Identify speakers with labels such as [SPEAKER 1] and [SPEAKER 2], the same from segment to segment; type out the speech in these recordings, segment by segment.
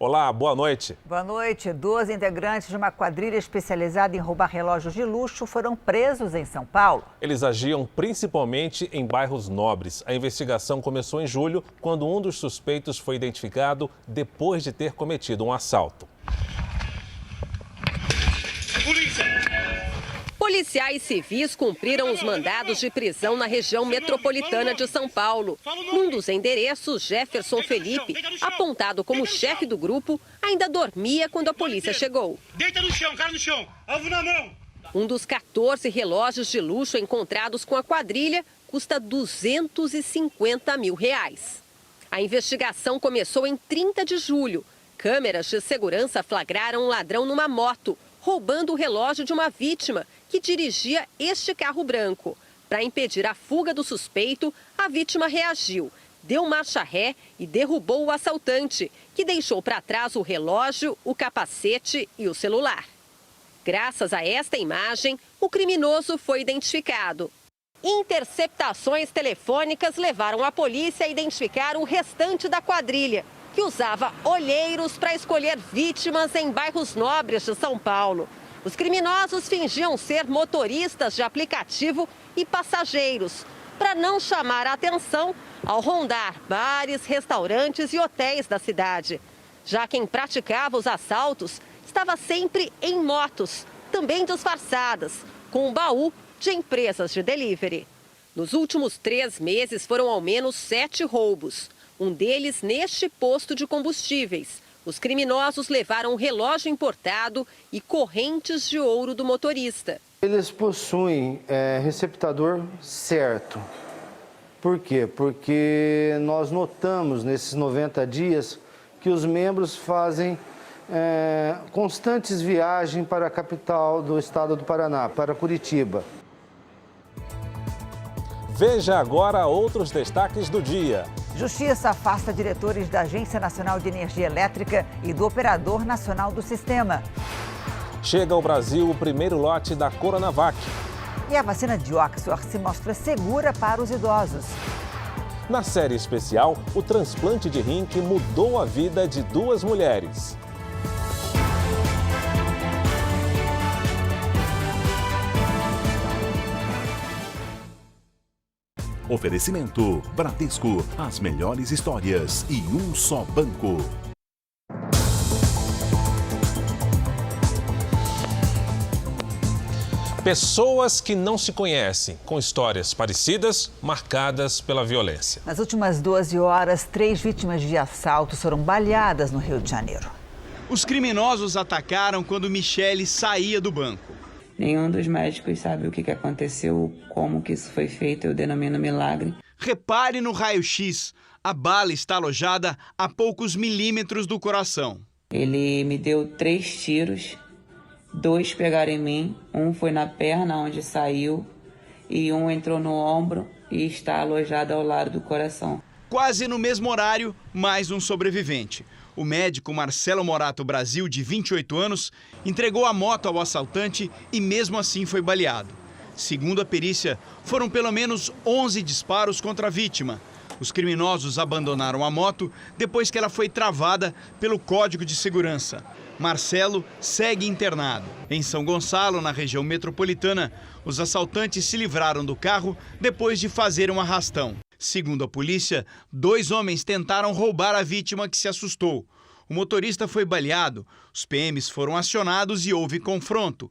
[SPEAKER 1] Olá, boa noite.
[SPEAKER 2] Boa noite. 12 integrantes de uma quadrilha especializada em roubar relógios de luxo foram presos em São Paulo.
[SPEAKER 1] Eles agiam principalmente em bairros nobres. A investigação começou em julho, quando um dos suspeitos foi identificado depois de ter cometido um assalto.
[SPEAKER 3] Polícia!
[SPEAKER 4] Policiais civis cumpriram os mandados de prisão na região metropolitana de São Paulo. Num dos endereços, Jefferson Felipe, apontado como chefe do grupo, ainda dormia quando a polícia chegou.
[SPEAKER 3] Deita no chão, cara no chão, alvo na mão.
[SPEAKER 4] Um dos 14 relógios de luxo encontrados com a quadrilha custa R$250 mil. A investigação começou em 30 de julho. Câmeras de segurança flagraram um ladrão numa moto, roubando o relógio de uma vítima que dirigia este carro branco. Para impedir a fuga do suspeito, a vítima reagiu, deu marcha ré e derrubou o assaltante, que deixou para trás o relógio, o capacete e o celular. Graças a esta imagem, o criminoso foi identificado. Interceptações telefônicas levaram a polícia a identificar o restante da quadrilha, que usava olheiros para escolher vítimas em bairros nobres de São Paulo. Os criminosos fingiam ser motoristas de aplicativo e passageiros, para não chamar a atenção ao rondar bares, restaurantes e hotéis da cidade. Já quem praticava os assaltos estava sempre em motos, também disfarçadas, com um baú de empresas de delivery. Nos últimos 3 meses foram ao menos 7 roubos. Um deles neste posto de combustíveis. Os criminosos levaram um relógio importado e correntes de ouro do motorista.
[SPEAKER 5] Eles possuem receptador certo. Por quê? Porque nós notamos nesses 90 dias que os membros fazem constantes viagens para a capital do estado do Paraná, para Curitiba.
[SPEAKER 1] Veja agora outros destaques do dia.
[SPEAKER 2] Justiça afasta diretores da Agência Nacional de Energia Elétrica e do Operador Nacional do Sistema.
[SPEAKER 1] Chega ao Brasil o primeiro lote da Coronavac.
[SPEAKER 2] E a vacina de Oxford se mostra segura para os idosos.
[SPEAKER 1] Na série especial, o transplante de rim que mudou a vida de 2 mulheres.
[SPEAKER 6] Oferecimento Bradesco, as melhores histórias e um só banco.
[SPEAKER 1] Pessoas que não se conhecem, com histórias parecidas, marcadas pela violência.
[SPEAKER 2] Nas últimas 12 horas, 3 vítimas de assalto foram baleadas no Rio de Janeiro.
[SPEAKER 7] Os criminosos atacaram quando Michele saía do banco.
[SPEAKER 8] Nenhum dos médicos sabe o que aconteceu, como que isso foi feito, eu denomino milagre.
[SPEAKER 7] Repare no raio-x, a bala está alojada a poucos milímetros do coração.
[SPEAKER 8] Ele me deu 3 tiros, 2 pegaram em mim, um foi na perna onde saiu e um entrou no ombro e está alojado ao lado do coração.
[SPEAKER 7] Quase no mesmo horário, mais um sobrevivente. O médico Marcelo Morato Brasil, de 28 anos, entregou a moto ao assaltante e mesmo assim foi baleado. Segundo a perícia, foram pelo menos 11 disparos contra a vítima. Os criminosos abandonaram a moto depois que ela foi travada pelo Código de Segurança. Marcelo segue internado. Em São Gonçalo, na região metropolitana, os assaltantes se livraram do carro depois de fazer um arrastão. Segundo a polícia, 2 homens tentaram roubar a vítima que se assustou. O motorista foi baleado, os PMs foram acionados e houve confronto.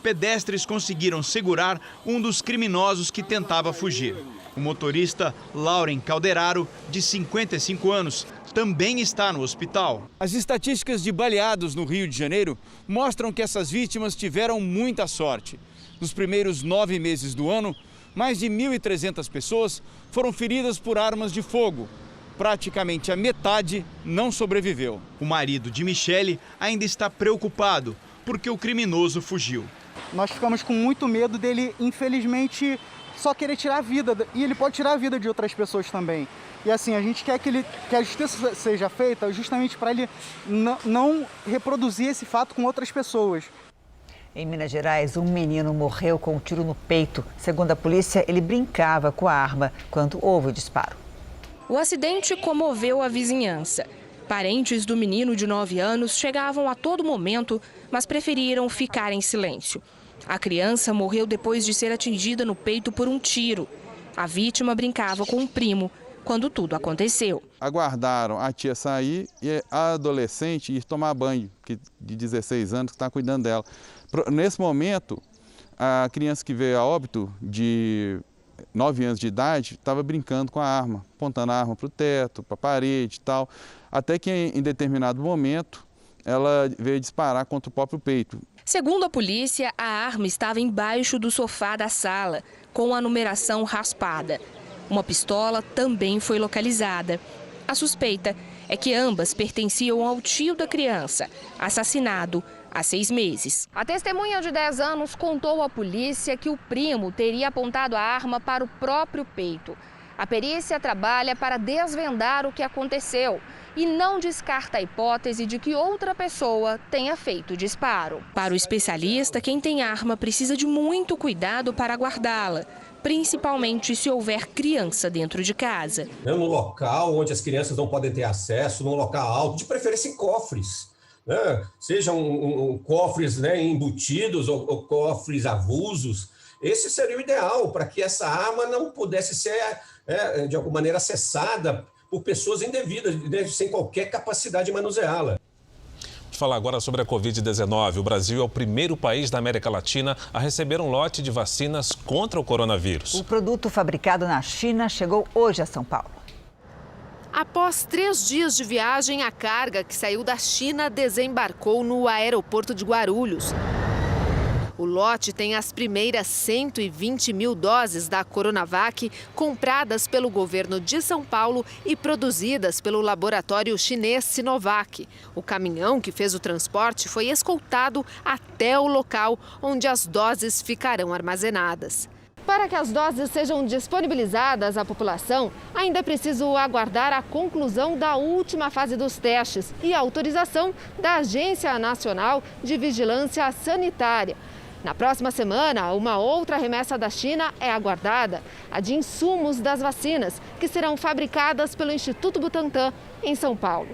[SPEAKER 7] Pedestres conseguiram segurar um dos criminosos que tentava fugir. O motorista, Lauren Calderaro, de 55 anos, também está no hospital. As estatísticas de baleados no Rio de Janeiro mostram que essas vítimas tiveram muita sorte. Nos primeiros 9 meses do ano, mais de 1.300 pessoas foram feridas por armas de fogo. Praticamente a metade não sobreviveu. O marido de Michele ainda está preocupado porque o criminoso fugiu.
[SPEAKER 9] Nós ficamos com muito medo dele, infelizmente, só querer tirar a vida. E ele pode tirar a vida de outras pessoas também. E assim, a gente quer que a justiça seja feita justamente para ele não reproduzir esse fato com outras pessoas.
[SPEAKER 2] Em Minas Gerais, um menino morreu com um tiro no peito. Segundo a polícia, ele brincava com a arma quando houve o disparo.
[SPEAKER 10] O acidente comoveu a vizinhança. Parentes do menino de 9 anos chegavam a todo momento, mas preferiram ficar em silêncio. A criança morreu depois de ser atingida no peito por um tiro. A vítima brincava com um primo quando tudo aconteceu.
[SPEAKER 11] Aguardaram a tia sair e a adolescente ir tomar banho, de 16 anos, que está cuidando dela. Nesse momento, a criança que veio a óbito, de 9 anos de idade, estava brincando com a arma, apontando a arma para o teto, para a parede e tal, até que em determinado momento ela veio disparar contra o próprio peito.
[SPEAKER 10] Segundo a polícia, a arma estava embaixo do sofá da sala, com a numeração raspada. Uma pistola também foi localizada. A suspeita é que ambas pertenciam ao tio da criança, assassinado há 6 meses. A testemunha de 10 anos contou à polícia que o primo teria apontado a arma para o próprio peito. A perícia trabalha para desvendar o que aconteceu e não descarta a hipótese de que outra pessoa tenha feito o disparo. Para o especialista, quem tem arma precisa de muito cuidado para guardá-la, principalmente se houver criança dentro de casa.
[SPEAKER 12] Num local onde as crianças não podem ter acesso, num local alto, de preferência em cofres. Sejam cofres embutidos ou cofres avulsos. Esse seria o ideal para que essa arma não pudesse ser, de alguma maneira, acessada por pessoas indevidas, sem qualquer capacidade de manuseá-la.
[SPEAKER 1] Vamos falar agora sobre a Covid-19. O Brasil é o primeiro país da América Latina a receber um lote de vacinas contra o coronavírus.
[SPEAKER 2] O produto fabricado na China chegou hoje a São Paulo.
[SPEAKER 13] Após 3 dias de viagem, a carga que saiu da China desembarcou no aeroporto de Guarulhos. O lote tem as primeiras 120 mil doses da Coronavac compradas pelo governo de São Paulo e produzidas pelo laboratório chinês Sinovac. O caminhão que fez o transporte foi escoltado até o local onde as doses ficarão armazenadas. Para que as doses sejam disponibilizadas à população, ainda é preciso aguardar a conclusão da última fase dos testes e a autorização da Agência Nacional de Vigilância Sanitária. Na próxima semana, uma outra remessa da China é aguardada, a de insumos das vacinas, que serão fabricadas pelo Instituto Butantan, em São Paulo.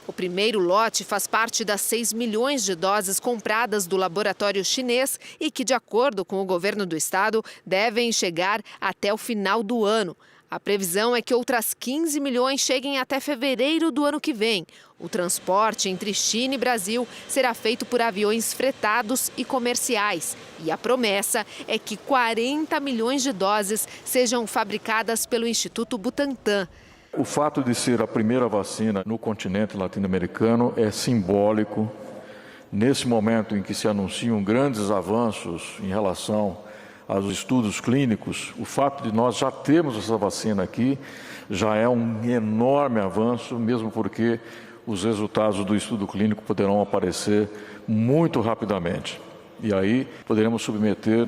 [SPEAKER 13] O primeiro lote faz parte das 6 milhões de doses compradas do laboratório chinês e que, de acordo com o governo do estado, devem chegar até o final do ano. A previsão é que outras 15 milhões cheguem até fevereiro do ano que vem. O transporte entre China e Brasil será feito por aviões fretados e comerciais. E a promessa é que 40 milhões de doses sejam fabricadas pelo Instituto Butantan.
[SPEAKER 14] O fato de ser a primeira vacina no continente latino-americano é simbólico. Nesse momento em que se anunciam grandes avanços em relação aos estudos clínicos, o fato de nós já termos essa vacina aqui já é um enorme avanço, mesmo porque os resultados do estudo clínico poderão aparecer muito rapidamente. E aí poderemos submeter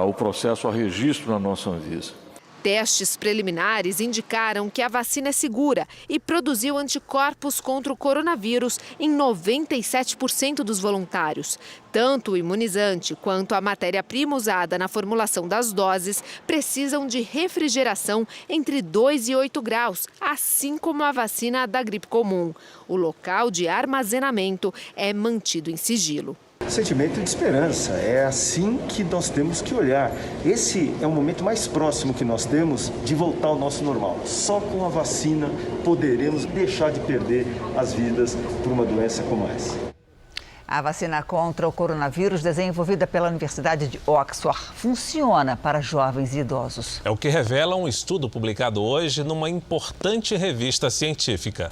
[SPEAKER 14] o processo a registro na nossa Anvisa.
[SPEAKER 13] Testes preliminares indicaram que a vacina é segura e produziu anticorpos contra o coronavírus em 97% dos voluntários. Tanto o imunizante quanto a matéria-prima usada na formulação das doses precisam de refrigeração entre 2 e 8 graus, assim como a vacina da gripe comum. O local de armazenamento é mantido em sigilo.
[SPEAKER 15] Sentimento de esperança, é assim que nós temos que olhar. Esse é o momento mais próximo que nós temos de voltar ao nosso normal. Só com a vacina poderemos deixar de perder as vidas por uma doença como essa.
[SPEAKER 2] A vacina contra o coronavírus, desenvolvida pela Universidade de Oxford, funciona para jovens e idosos.
[SPEAKER 1] É o que revela um estudo publicado hoje numa importante revista científica.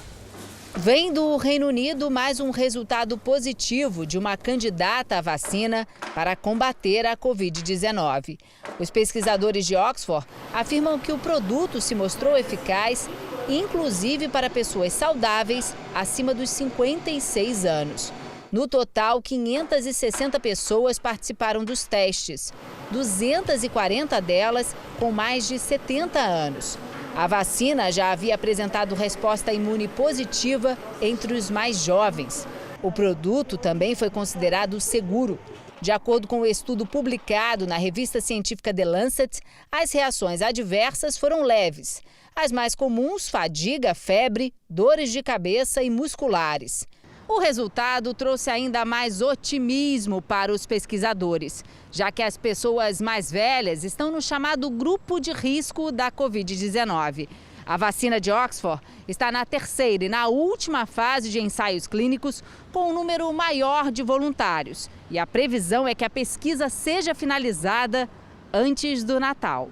[SPEAKER 16] Vem do Reino Unido mais um resultado positivo de uma candidata à vacina para combater a Covid-19. Os pesquisadores de Oxford afirmam que o produto se mostrou eficaz, inclusive para pessoas saudáveis acima dos 56 anos. No total, 560 pessoas participaram dos testes, 240 delas com mais de 70 anos. A vacina já havia apresentado resposta imune positiva entre os mais jovens. O produto também foi considerado seguro. De acordo com o estudo publicado na revista científica The Lancet, as reações adversas foram leves. As mais comuns, fadiga, febre, dores de cabeça e musculares. O resultado trouxe ainda mais otimismo para os pesquisadores, já que as pessoas mais velhas estão no chamado grupo de risco da Covid-19. A vacina de Oxford está na terceira e na última fase de ensaios clínicos, com um número maior de voluntários. E a previsão é que a pesquisa seja finalizada antes do Natal.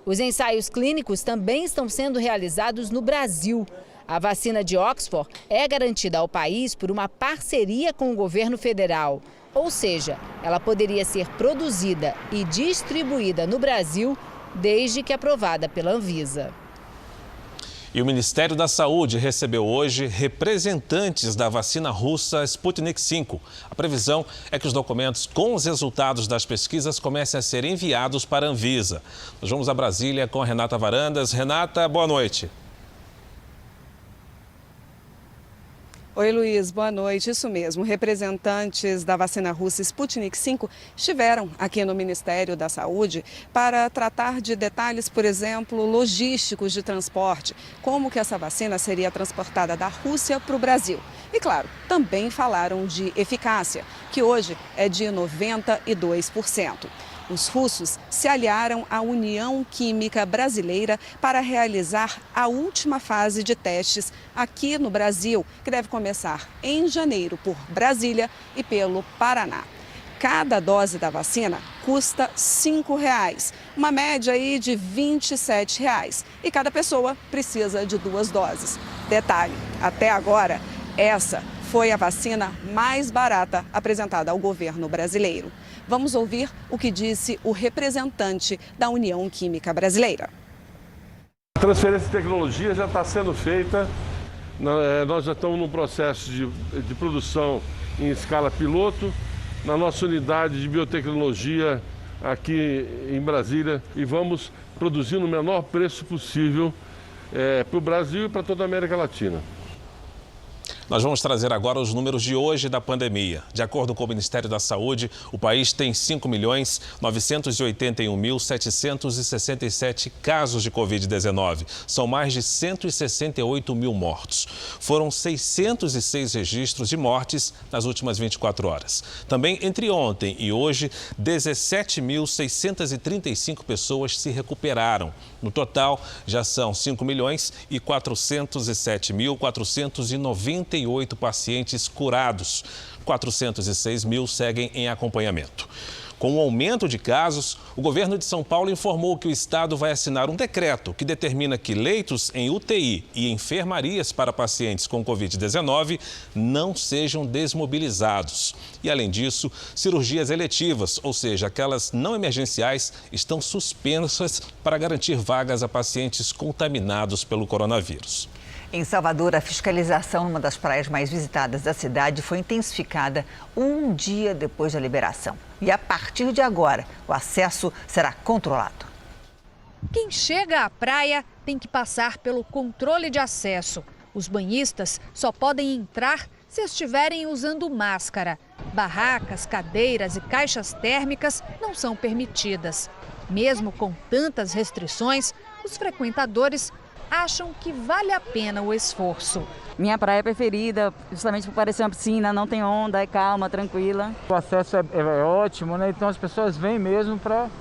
[SPEAKER 16] Os ensaios clínicos também estão sendo realizados no Brasil. A vacina de Oxford é garantida ao país por uma parceria com o governo federal. Ou seja, ela poderia ser produzida e distribuída no Brasil desde que aprovada pela Anvisa.
[SPEAKER 1] E o Ministério da Saúde recebeu hoje representantes da vacina russa Sputnik V. A previsão é que os documentos com os resultados das pesquisas comecem a ser enviados para a Anvisa. Nós vamos a Brasília com a Renata Varandas. Renata, boa noite.
[SPEAKER 17] Oi, Luiz, boa noite. Isso mesmo, representantes da vacina russa Sputnik V estiveram aqui no Ministério da Saúde para tratar de detalhes, por exemplo, logísticos de transporte, como que essa vacina seria transportada da Rússia para o Brasil. E, claro, também falaram de eficácia, que hoje é de 92%. Os russos se aliaram à União Química Brasileira para realizar a última fase de testes aqui no Brasil, que deve começar em janeiro por Brasília e pelo Paraná. Cada dose da vacina custa R$ 5,00, uma média aí de R$ 27,00. E cada pessoa precisa de 2 doses. Detalhe, até agora, essa foi a vacina mais barata apresentada ao governo brasileiro. Vamos ouvir o que disse o representante da União Química Brasileira.
[SPEAKER 18] A transferência de tecnologia já está sendo feita. Nós já estamos no processo de produção em escala piloto na nossa unidade de biotecnologia aqui em Brasília e vamos produzir no menor preço possível para o Brasil e para toda a América Latina.
[SPEAKER 1] Nós vamos trazer agora os números de hoje da pandemia. De acordo com o Ministério da Saúde, o país tem 5.981.767 casos de Covid-19. São mais de 168 mil mortos. Foram 606 registros de mortes nas últimas 24 horas. Também entre ontem e hoje, 17.635 pessoas se recuperaram. No total, já são 5.407.498 pacientes curados. 406 mil seguem em acompanhamento. Com o aumento de casos, o governo de São Paulo informou que o estado vai assinar um decreto que determina que leitos em UTI e enfermarias para pacientes com Covid-19 não sejam desmobilizados. E, além disso, cirurgias eletivas, ou seja, aquelas não emergenciais, estão suspensas para garantir vagas a pacientes contaminados pelo coronavírus.
[SPEAKER 2] Em Salvador, a fiscalização numa das praias mais visitadas da cidade foi intensificada um dia depois da liberação. E a partir de agora, o acesso será controlado.
[SPEAKER 19] Quem chega à praia tem que passar pelo controle de acesso. Os banhistas só podem entrar se estiverem usando máscara. Barracas, cadeiras e caixas térmicas não são permitidas. Mesmo com tantas restrições, os frequentadores acham que vale a pena o esforço.
[SPEAKER 20] Minha praia preferida, justamente por parecer uma piscina, não tem onda, é calma, tranquila.
[SPEAKER 21] O acesso é ótimo, né? Então as pessoas vêm mesmo para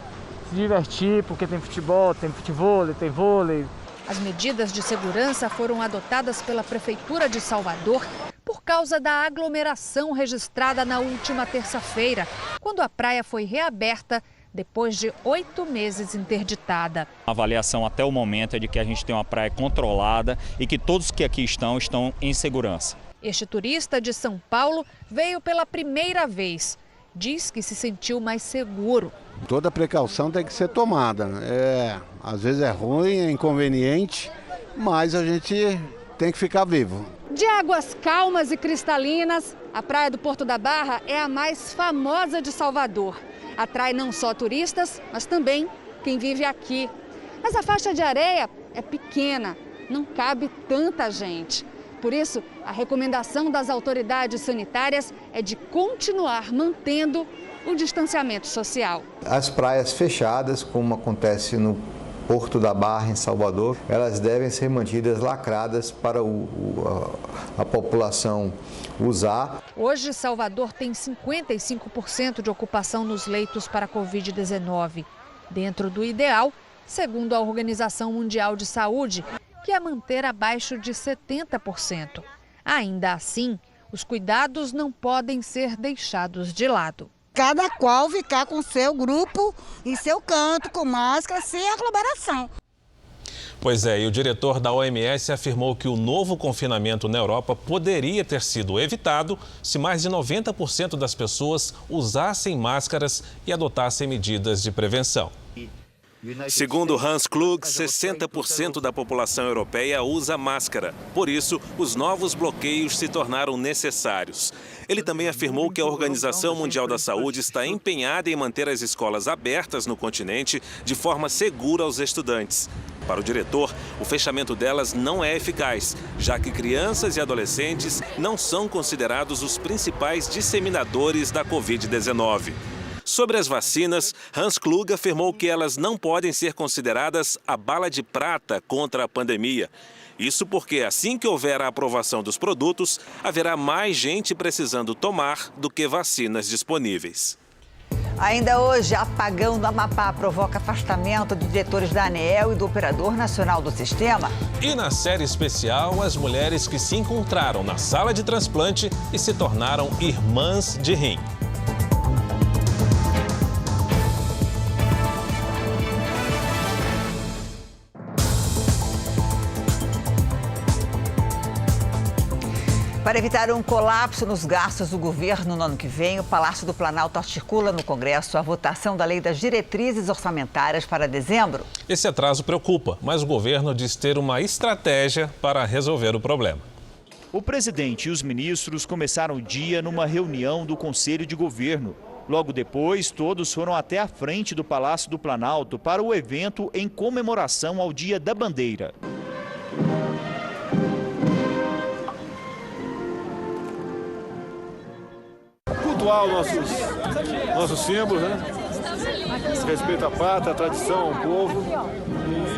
[SPEAKER 21] se divertir, porque tem futebol, tem futevôlei, tem vôlei.
[SPEAKER 19] As medidas de segurança foram adotadas pela Prefeitura de Salvador por causa da aglomeração registrada na última terça-feira, quando a praia foi reaberta depois de 8 meses interditada.
[SPEAKER 22] A avaliação até o momento é de que a gente tem uma praia controlada e que todos que aqui estão em segurança.
[SPEAKER 19] Este turista de São Paulo veio pela primeira vez. Diz que se sentiu mais seguro.
[SPEAKER 23] Toda precaução tem que ser tomada. Às vezes é ruim, é inconveniente, mas a gente tem que ficar vivo.
[SPEAKER 19] De águas calmas e cristalinas, a praia do Porto da Barra é a mais famosa de Salvador. Atrai não só turistas, mas também quem vive aqui. Mas a faixa de areia é pequena, não cabe tanta gente. Por isso, a recomendação das autoridades sanitárias é de continuar mantendo o distanciamento social.
[SPEAKER 3] As praias fechadas, como acontece no Porto da Barra, em Salvador, elas devem ser mantidas lacradas para a população usar.
[SPEAKER 19] Hoje, Salvador tem 55% de ocupação nos leitos para a Covid-19, dentro do ideal, segundo a Organização Mundial de Saúde, que é manter abaixo de 70%. Ainda assim, os cuidados não podem ser deixados de lado.
[SPEAKER 4] Cada qual ficar com seu grupo em seu canto, com máscara, sem aglomeração.
[SPEAKER 1] Pois é, e o diretor da OMS afirmou que o novo confinamento na Europa poderia ter sido evitado se mais de 90% das pessoas usassem máscaras e adotassem medidas de prevenção. Segundo Hans Kluge, 60% da população europeia usa máscara. Por isso, os novos bloqueios se tornaram necessários. Ele também afirmou que a Organização Mundial da Saúde está empenhada em manter as escolas abertas no continente de forma segura aos estudantes. Para o diretor, o fechamento delas não é eficaz, já que crianças e adolescentes não são considerados os principais disseminadores da Covid-19. Sobre as vacinas, Hans Kluge afirmou que elas não podem ser consideradas a bala de prata contra a pandemia. Isso porque assim que houver a aprovação dos produtos, haverá mais gente precisando tomar do que vacinas disponíveis.
[SPEAKER 2] Ainda hoje, apagão do Amapá provoca afastamento de diretores da ANEEL e do Operador Nacional do Sistema.
[SPEAKER 1] E na série especial, as mulheres que se encontraram na sala de transplante e se tornaram irmãs de rim.
[SPEAKER 2] Para evitar um colapso nos gastos do governo no ano que vem, o Palácio do Planalto articula no Congresso a votação da Lei das Diretrizes Orçamentárias para dezembro.
[SPEAKER 1] Esse atraso preocupa, mas o governo diz ter uma estratégia para resolver o problema.
[SPEAKER 5] O presidente e os ministros começaram o dia numa reunião do Conselho de Governo. Logo depois, todos foram até a frente do Palácio do Planalto para o evento em comemoração ao Dia da Bandeira.
[SPEAKER 24] Cultuar nossos símbolos, né? Respeito à pátria, à tradição, ao povo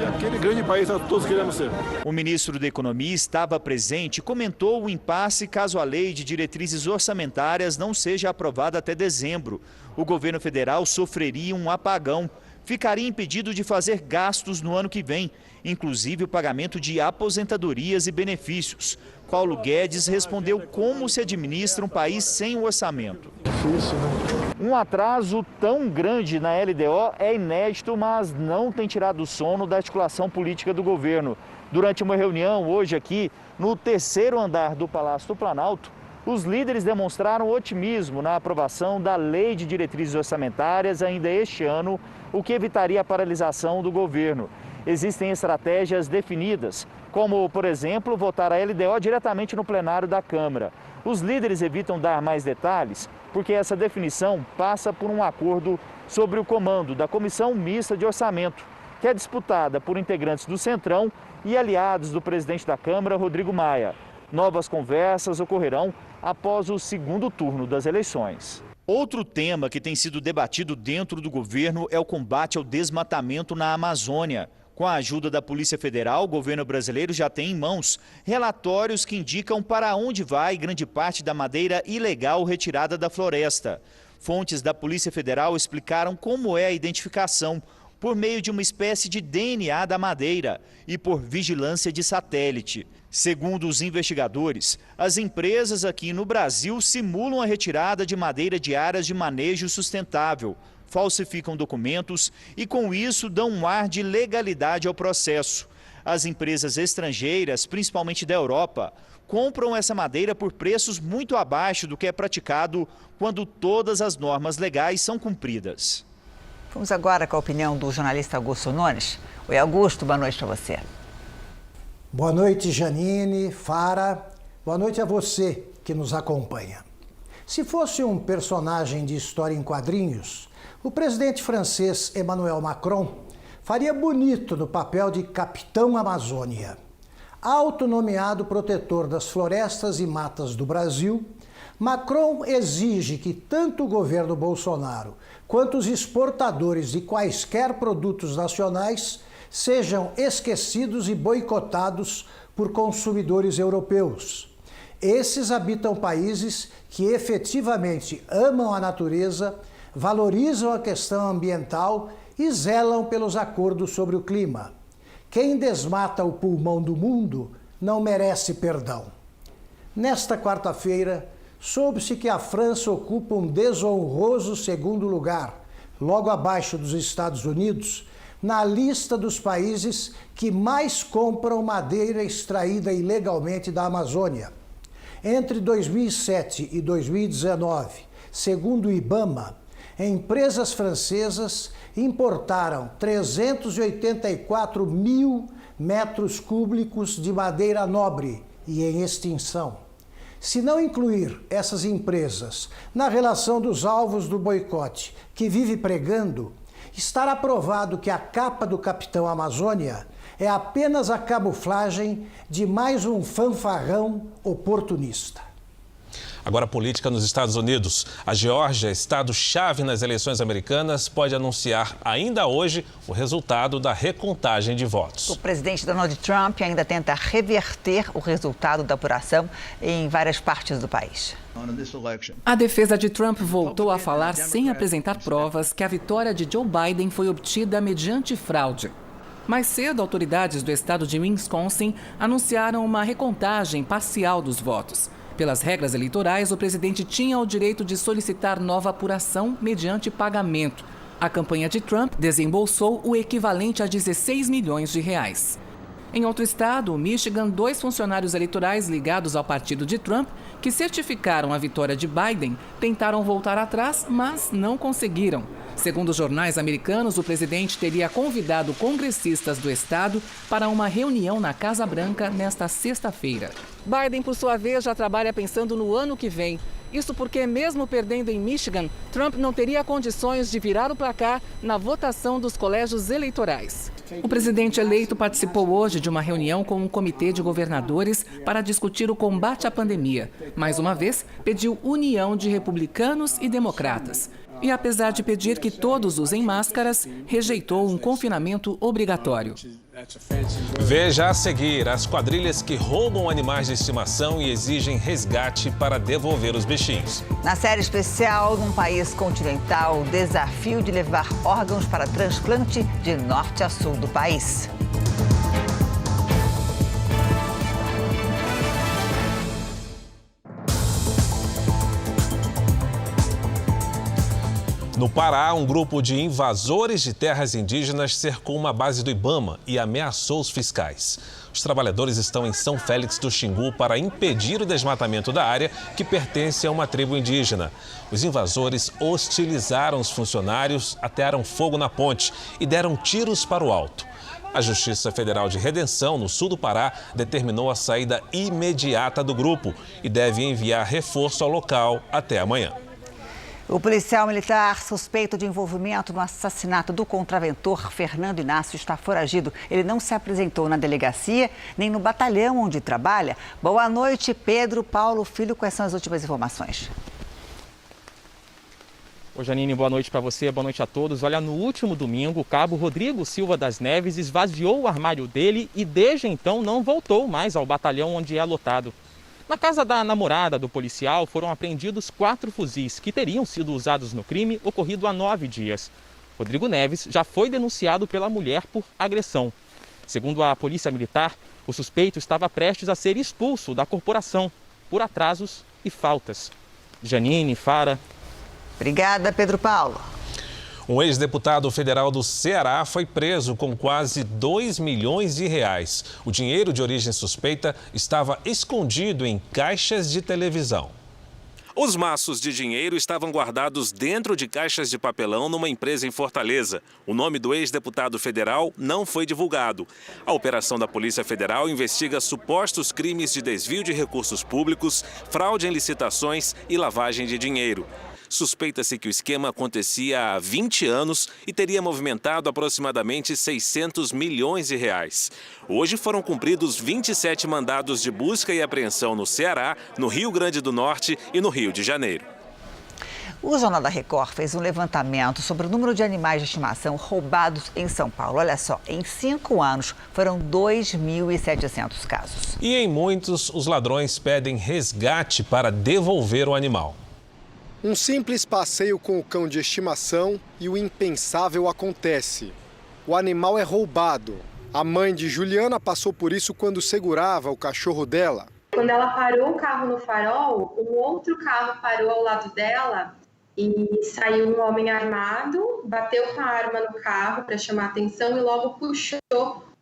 [SPEAKER 24] e aquele grande país que todos queremos ser.
[SPEAKER 5] O ministro da Economia estava presente e comentou o impasse caso a lei de diretrizes orçamentárias não seja aprovada até dezembro. O governo federal sofreria um apagão, ficaria impedido de fazer gastos no ano que vem, inclusive o pagamento de aposentadorias e benefícios. Paulo Guedes respondeu como se administra um país sem um orçamento.
[SPEAKER 24] Difícil, né?
[SPEAKER 5] Um atraso tão grande na LDO é inédito, mas não tem tirado o sono da articulação política do governo. Durante uma reunião hoje aqui, no terceiro andar do Palácio do Planalto, os líderes demonstraram otimismo na aprovação da Lei de Diretrizes Orçamentárias ainda este ano, o que evitaria a paralisação do governo. Existem estratégias definidas, como, por exemplo, votar a LDO diretamente no plenário da Câmara. Os líderes evitam dar mais detalhes, porque essa definição passa por um acordo sobre o comando da Comissão Mista de Orçamento, que é disputada por integrantes do Centrão e aliados do presidente da Câmara, Rodrigo Maia. Novas conversas ocorrerão após o segundo turno das eleições. Outro tema que tem sido debatido dentro do governo é o combate ao desmatamento na Amazônia. Com a ajuda da Polícia Federal, o governo brasileiro já tem em mãos relatórios que indicam para onde vai grande parte da madeira ilegal retirada da floresta. Fontes da Polícia Federal explicaram como é a identificação, por meio de uma espécie de DNA da madeira e por vigilância de satélite. Segundo os investigadores, as empresas aqui no Brasil simulam a retirada de madeira de áreas de manejo sustentável, falsificam documentos e, com isso, dão um ar de legalidade ao processo. As empresas estrangeiras, principalmente da Europa, compram essa madeira por preços muito abaixo do que é praticado quando todas as normas legais são cumpridas.
[SPEAKER 2] Vamos agora com a opinião do jornalista Augusto Nunes. Oi, Augusto, boa noite para você.
[SPEAKER 25] Boa noite, Janine, Fara. Boa noite a você que nos acompanha. Se fosse um personagem de história em quadrinhos, o presidente francês Emmanuel Macron faria bonito no papel de Capitão Amazônia. Autonomeado protetor das florestas e matas do Brasil, Macron exige que tanto o governo Bolsonaro quanto os exportadores de quaisquer produtos nacionais sejam esquecidos e boicotados por consumidores europeus. Esses habitam países que efetivamente amam a natureza, valorizam a questão ambiental e zelam pelos acordos sobre o clima. Quem desmata o pulmão do mundo não merece perdão. Nesta quarta-feira, soube-se que a França ocupa um desonroso segundo lugar, logo abaixo dos Estados Unidos, na lista dos países que mais compram madeira extraída ilegalmente da Amazônia. Entre 2007 e 2019, segundo o IBAMA, empresas francesas importaram 384 mil metros cúbicos de madeira nobre e em extinção. Se não incluir essas empresas na relação dos alvos do boicote que vive pregando, estará provado que a capa do Capitão Amazônia é apenas a camuflagem de mais um fanfarrão oportunista.
[SPEAKER 1] Agora, a política nos Estados Unidos. A Geórgia, estado-chave nas eleições americanas, pode anunciar ainda hoje o resultado da recontagem de votos.
[SPEAKER 2] O presidente Donald Trump ainda tenta reverter o resultado da apuração em várias partes do país.
[SPEAKER 6] A defesa de Trump voltou a falar sem apresentar provas que a vitória de Joe Biden foi obtida mediante fraude. Mais cedo, autoridades do estado de Wisconsin anunciaram uma recontagem parcial dos votos. Pelas regras eleitorais, o presidente tinha o direito de solicitar nova apuração mediante pagamento. A campanha de Trump desembolsou o equivalente a 16 milhões de reais. Em outro estado, o Michigan, 2 funcionários eleitorais ligados ao partido de Trump, que certificaram a vitória de Biden, tentaram voltar atrás, mas não conseguiram. Segundo os jornais americanos, o presidente teria convidado congressistas do estado para uma reunião na Casa Branca nesta sexta-feira. Biden, por sua vez, já trabalha pensando no ano que vem. Isso porque, mesmo perdendo em Michigan, Trump não teria condições de virar o placar na votação dos colégios eleitorais. O presidente eleito participou hoje de uma reunião com um comitê de governadores para discutir o combate à pandemia. Mais uma vez, pediu união de republicanos e democratas. E, apesar de pedir que todos usem máscaras, rejeitou um confinamento obrigatório.
[SPEAKER 1] Veja a seguir as quadrilhas que roubam animais de estimação e exigem resgate para devolver os bichinhos.
[SPEAKER 2] Na série especial, num país continental, o desafio de levar órgãos para transplante de norte a sul do país.
[SPEAKER 1] No Pará, um grupo de invasores de terras indígenas cercou uma base do IBAMA e ameaçou os fiscais. Os trabalhadores estão em São Félix do Xingu para impedir o desmatamento da área que pertence a uma tribo indígena. Os invasores hostilizaram os funcionários, atearam fogo na ponte e deram tiros para o alto. A Justiça Federal de Redenção, no sul do Pará, determinou a saída imediata do grupo e deve enviar reforço ao local até amanhã.
[SPEAKER 2] O policial militar suspeito de envolvimento no assassinato do contraventor Fernando Inácio está foragido. Ele não se apresentou na delegacia nem no batalhão onde trabalha. Boa noite, Pedro Paulo Filho. Quais são as últimas informações?
[SPEAKER 7] Ô Janine, boa noite para você, boa noite a todos. Olha, no último domingo, o cabo Rodrigo Silva das Neves esvaziou o armário dele e desde então não voltou mais ao batalhão onde é lotado. Na casa da namorada do policial foram apreendidos 4 fuzis que teriam sido usados no crime ocorrido há 9 dias. Rodrigo Neves já foi denunciado pela mulher por agressão. Segundo a Polícia Militar, o suspeito estava prestes a ser expulso da corporação por atrasos e faltas. Janine, Fara.
[SPEAKER 2] Obrigada, Pedro Paulo.
[SPEAKER 1] Um ex-deputado federal do Ceará foi preso com quase 2 milhões de reais. O dinheiro de origem suspeita estava escondido em caixas de televisão. Os maços de dinheiro estavam guardados dentro de caixas de papelão numa empresa em Fortaleza. O nome do ex-deputado federal não foi divulgado. A operação da Polícia Federal investiga supostos crimes de desvio de recursos públicos, fraude em licitações e lavagem de dinheiro. Suspeita-se que o esquema acontecia há 20 anos e teria movimentado aproximadamente 600 milhões de reais. Hoje foram cumpridos 27 mandados de busca e apreensão no Ceará, no Rio Grande do Norte e no Rio de Janeiro.
[SPEAKER 2] O Jornal da Record fez um levantamento sobre o número de animais de estimação roubados em São Paulo. Olha só, em 5 anos foram 2.700 casos.
[SPEAKER 1] E em muitos, os ladrões pedem resgate para devolver o animal.
[SPEAKER 8] Um simples passeio com o cão de estimação e o impensável acontece. O animal é roubado. A mãe de Juliana passou por isso quando segurava o cachorro dela.
[SPEAKER 9] Quando ela parou o carro no farol, um outro carro parou ao lado dela e saiu um homem armado, bateu com a arma no carro para chamar a atenção e logo puxou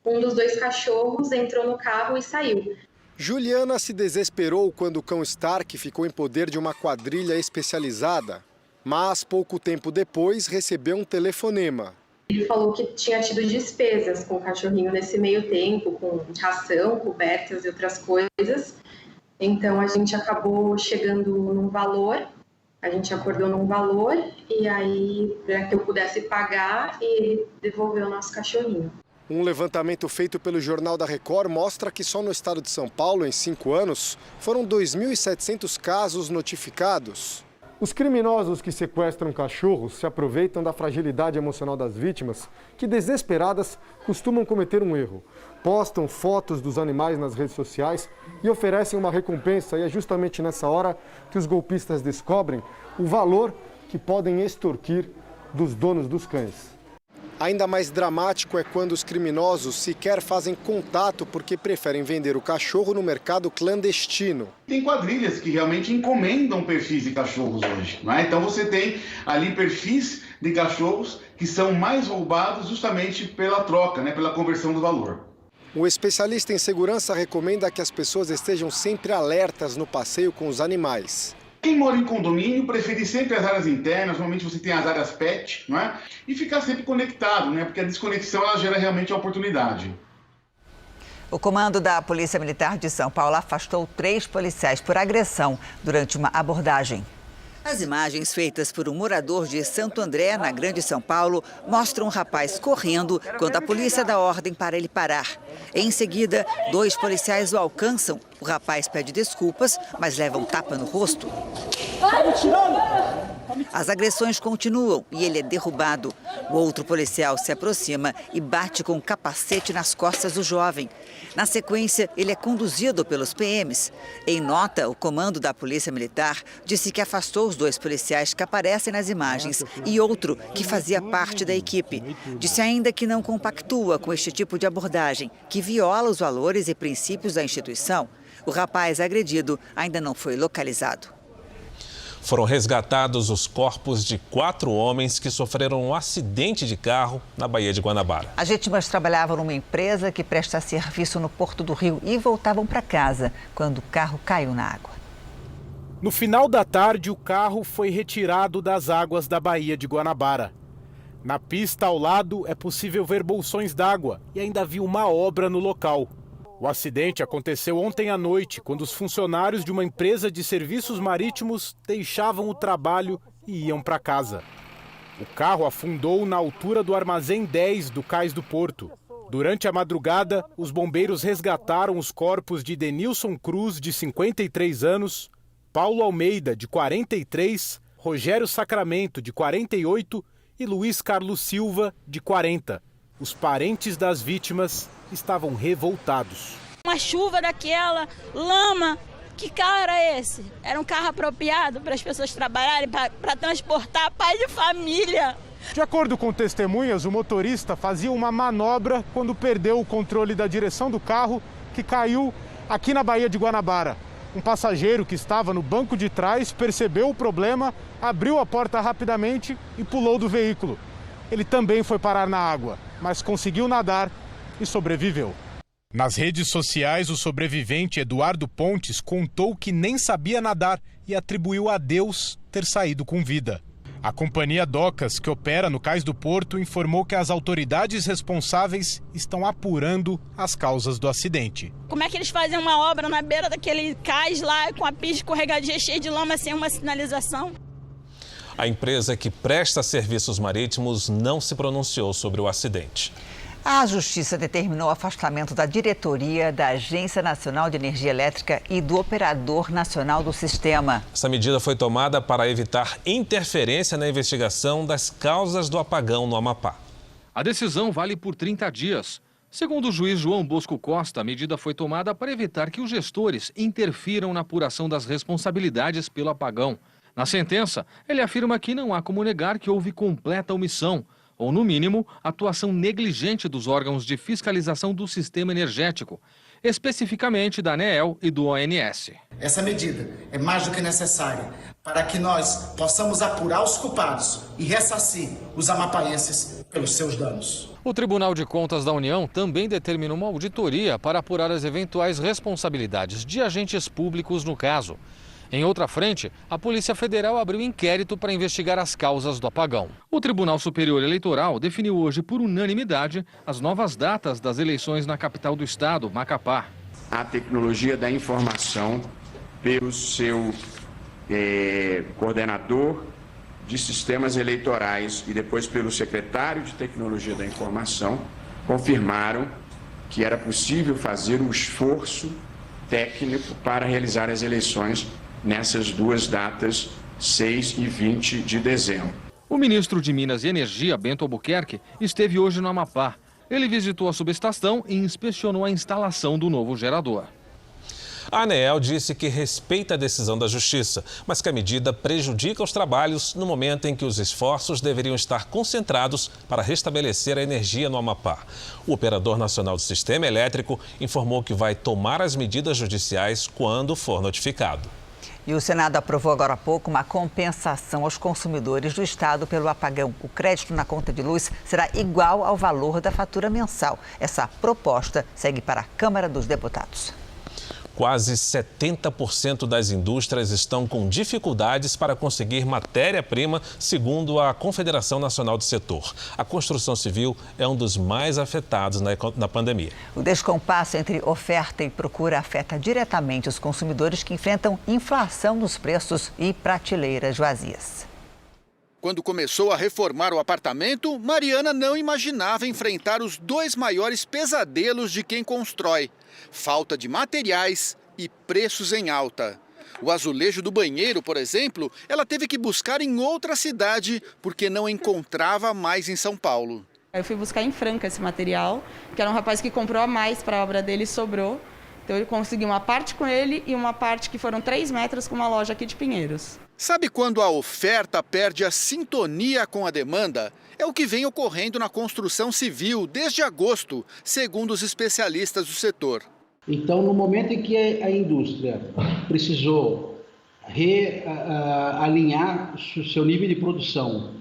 [SPEAKER 9] um dos 2 cachorros, entrou no carro e saiu.
[SPEAKER 8] Juliana se desesperou quando o cão Stark ficou em poder de uma quadrilha especializada, mas pouco tempo depois recebeu um telefonema.
[SPEAKER 9] Ele falou que tinha tido despesas com o cachorrinho nesse meio tempo, com ração, cobertas e outras coisas. Então a gente acabou chegando num valor, a gente acordou num valor e aí para que eu pudesse pagar e ele devolveu o nosso cachorrinho.
[SPEAKER 8] Um levantamento feito pelo Jornal da Record mostra que só no estado de São Paulo, em 5 anos, foram 2.700 casos notificados. Os criminosos que sequestram cachorros se aproveitam da fragilidade emocional das vítimas, que desesperadas costumam cometer um erro. Postam fotos dos animais nas redes sociais e oferecem uma recompensa, e é justamente nessa hora que os golpistas descobrem o valor que podem extorquir dos donos dos cães. Ainda mais dramático é quando os criminosos sequer fazem contato porque preferem vender o cachorro no mercado clandestino.
[SPEAKER 10] Tem quadrilhas que realmente encomendam perfis de cachorros hoje, não é? Então você tem ali perfis de cachorros que são mais roubados justamente pela troca, né? Pela conversão do valor.
[SPEAKER 8] O especialista em segurança recomenda que as pessoas estejam sempre alertas no passeio com os animais.
[SPEAKER 10] Quem mora em condomínio prefere sempre as áreas internas, normalmente você tem as áreas pet, não é? E ficar sempre conectado, né? Porque a desconexão ela gera realmente a oportunidade.
[SPEAKER 2] O comando da Polícia Militar de São Paulo afastou 3 policiais por agressão durante uma abordagem. As imagens feitas por um morador de Santo André, na Grande São Paulo, mostram um rapaz correndo quando a polícia dá ordem para ele parar. Em seguida, 2 policiais o alcançam. O rapaz pede desculpas, mas leva um tapa no rosto. As agressões continuam e ele é derrubado. O outro policial se aproxima e bate com um capacete nas costas do jovem. Na sequência, ele é conduzido pelos PMs. Em nota, o comando da Polícia Militar disse que afastou os 2 policiais que aparecem nas imagens e outro que fazia parte da equipe. Disse ainda que não compactua com este tipo de abordagem, que viola os valores e princípios da instituição. O rapaz agredido ainda não foi localizado.
[SPEAKER 1] Foram resgatados os corpos de 4 homens que sofreram um acidente de carro na Baía de Guanabara.
[SPEAKER 2] As vítimas trabalhavam numa empresa que presta serviço no Porto do Rio e voltavam para casa quando o carro caiu na água.
[SPEAKER 11] No final da tarde, o carro foi retirado das águas da Baía de Guanabara. Na pista ao lado é possível ver bolsões d'água e ainda havia uma obra no local. O acidente aconteceu ontem à noite, quando os funcionários de uma empresa de serviços marítimos deixavam o trabalho e iam para casa. O carro afundou na altura do Armazém 10 do Cais do Porto. Durante a madrugada, os bombeiros resgataram os corpos de Denilson Cruz, de 53 anos, Paulo Almeida, de 43, Rogério Sacramento, de 48 e Luiz Carlos Silva, de 40. Os parentes das vítimas estavam revoltados.
[SPEAKER 12] Uma chuva daquela, lama, que carro era esse? Era um carro apropriado para as pessoas trabalharem, para transportar pai de família.
[SPEAKER 11] De acordo com testemunhas, o motorista fazia uma manobra quando perdeu o controle da direção do carro, que caiu aqui na Baía de Guanabara. Um passageiro que estava no banco de trás percebeu o problema, abriu a porta rapidamente e pulou do veículo. Ele também foi parar na água, mas conseguiu nadar e sobreviveu. Nas redes sociais, o sobrevivente Eduardo Pontes contou que nem sabia nadar e atribuiu a Deus ter saído com vida. A companhia Docas, que opera no Cais do Porto, informou que as autoridades responsáveis estão apurando as causas do acidente.
[SPEAKER 12] Como é que eles fazem uma obra na beira daquele cais lá, com a pista escorregadia cheia de lama, sem uma sinalização?
[SPEAKER 1] A empresa que presta serviços marítimos não se pronunciou sobre o acidente.
[SPEAKER 2] A Justiça determinou o afastamento da diretoria da Agência Nacional de Energia Elétrica e do Operador Nacional do Sistema.
[SPEAKER 1] Essa medida foi tomada para evitar interferência na investigação das causas do apagão no Amapá.
[SPEAKER 13] A decisão vale por 30 dias. Segundo o juiz João Bosco Costa, a medida foi tomada para evitar que os gestores interfiram na apuração das responsabilidades pelo apagão. Na sentença, ele afirma que não há como negar que houve completa omissão, ou, no mínimo, atuação negligente dos órgãos de fiscalização do sistema energético, especificamente da ANEEL e do ONS.
[SPEAKER 14] Essa medida é mais do que necessária para que nós possamos apurar os culpados e ressarcir os amapaenses pelos seus danos.
[SPEAKER 13] O Tribunal de Contas da União também determinou uma auditoria para apurar as eventuais responsabilidades de agentes públicos no caso. Em outra frente, a Polícia Federal abriu inquérito para investigar as causas do apagão. O Tribunal Superior Eleitoral definiu hoje, por unanimidade, as novas datas das eleições na capital do estado, Macapá.
[SPEAKER 15] A tecnologia da informação, pelo seu coordenador de sistemas eleitorais e depois pelo secretário de Tecnologia da Informação, confirmaram que era possível fazer um esforço técnico para realizar as eleições nessas duas datas, 6 e 20 de dezembro.
[SPEAKER 13] O ministro de Minas e Energia, Bento Albuquerque, esteve hoje no Amapá. Ele visitou a subestação e inspecionou a instalação do novo gerador.
[SPEAKER 1] A ANEEL disse que respeita a decisão da Justiça, mas que a medida prejudica os trabalhos no momento em que os esforços deveriam estar concentrados para restabelecer a energia no Amapá. O Operador Nacional do Sistema Elétrico informou que vai tomar as medidas judiciais quando for notificado.
[SPEAKER 2] E o Senado aprovou agora há pouco uma compensação aos consumidores do estado pelo apagão. O crédito na conta de luz será igual ao valor da fatura mensal. Essa proposta segue para a Câmara dos Deputados.
[SPEAKER 1] Quase 70% das indústrias estão com dificuldades para conseguir matéria-prima, segundo a Confederação Nacional do Setor. A construção civil é um dos mais afetados na pandemia.
[SPEAKER 2] O descompasso entre oferta e procura afeta diretamente os consumidores que enfrentam inflação nos preços e prateleiras vazias.
[SPEAKER 16] Quando começou a reformar o apartamento, Mariana não imaginava enfrentar os dois maiores pesadelos de quem constrói: falta de materiais e preços em alta. O azulejo do banheiro, por exemplo, ela teve que buscar em outra cidade porque não encontrava mais em São Paulo.
[SPEAKER 17] Eu fui buscar em Franca esse material, que era um rapaz que comprou a mais para a obra dele e sobrou. Então eu consegui uma parte com ele e uma parte que foram 3 metros com uma loja aqui de Pinheiros.
[SPEAKER 16] Sabe quando a oferta perde a sintonia com a demanda? É o que vem ocorrendo na construção civil desde agosto, segundo os especialistas do setor.
[SPEAKER 26] Então, no momento em que a indústria precisou realinhar o seu nível de produção,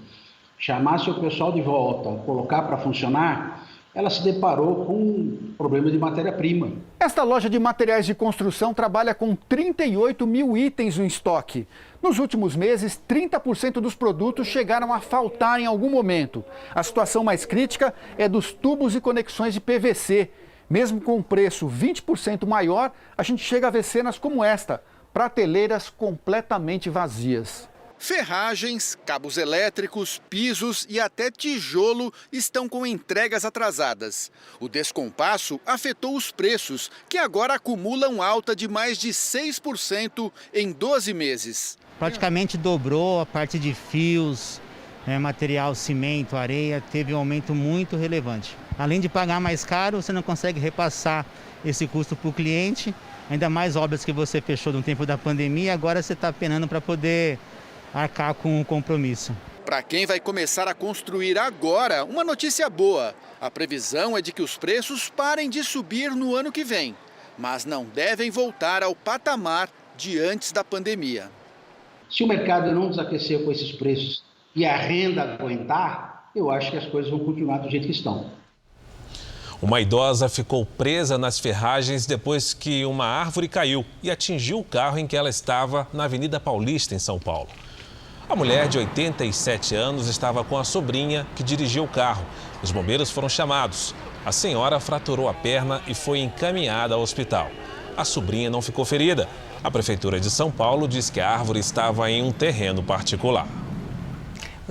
[SPEAKER 26] chamar seu pessoal de volta, colocar para funcionar, ela se deparou com um problema de matéria-prima.
[SPEAKER 27] Esta loja de materiais de construção trabalha com 38 mil itens no estoque. Nos últimos meses, 30% dos produtos chegaram a faltar em algum momento. A situação mais crítica é dos tubos e conexões de PVC. Mesmo com um preço 20% maior, a gente chega a ver cenas como esta, prateleiras completamente vazias.
[SPEAKER 16] Ferragens, cabos elétricos, pisos e até tijolo estão com entregas atrasadas. O descompasso afetou os preços, que agora acumulam alta de mais de 6% em 12 meses.
[SPEAKER 28] Praticamente dobrou a parte de fios, material, cimento, areia, teve um aumento muito relevante. Além de pagar mais caro, você não consegue repassar esse custo para o cliente, ainda mais obras que você fechou no tempo da pandemia, agora você está penando para poder arcar com o compromisso.
[SPEAKER 16] Para quem vai começar a construir agora, uma notícia boa. A previsão é de que os preços parem de subir no ano que vem, mas não devem voltar ao patamar de antes da pandemia.
[SPEAKER 26] Se o mercado não desaquecer com esses preços e a renda aguentar, eu acho que as coisas vão continuar do jeito que estão.
[SPEAKER 1] Uma idosa ficou presa nas ferragens depois que uma árvore caiu e atingiu o carro em que ela estava na Avenida Paulista, em São Paulo. A mulher de 87 anos estava com a sobrinha que dirigia o carro. Os bombeiros foram chamados. A senhora fraturou a perna e foi encaminhada ao hospital. A sobrinha não ficou ferida. A Prefeitura de São Paulo diz que a árvore estava em um terreno particular.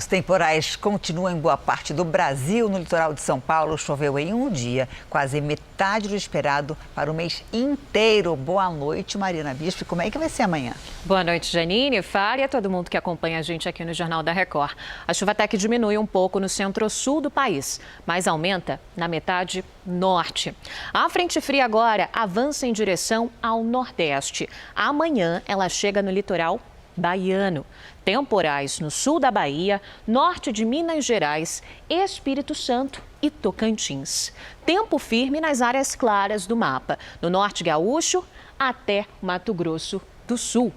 [SPEAKER 2] Os temporais continuam em boa parte do Brasil. No litoral de São Paulo, choveu em um dia, quase metade do esperado para o mês inteiro. Boa noite, Mariana Bispo. Como é que vai ser amanhã?
[SPEAKER 3] Boa noite, Janine, Fara e a todo mundo que acompanha a gente aqui no Jornal da Record. A chuva até que diminui um pouco no centro-sul do país, mas aumenta na metade norte. A frente fria agora avança em direção ao nordeste. Amanhã ela chega no litoral baiano. Temporais no sul da Bahia, norte de Minas Gerais, Espírito Santo e Tocantins. Tempo firme nas áreas claras do mapa, no norte gaúcho até Mato Grosso do Sul.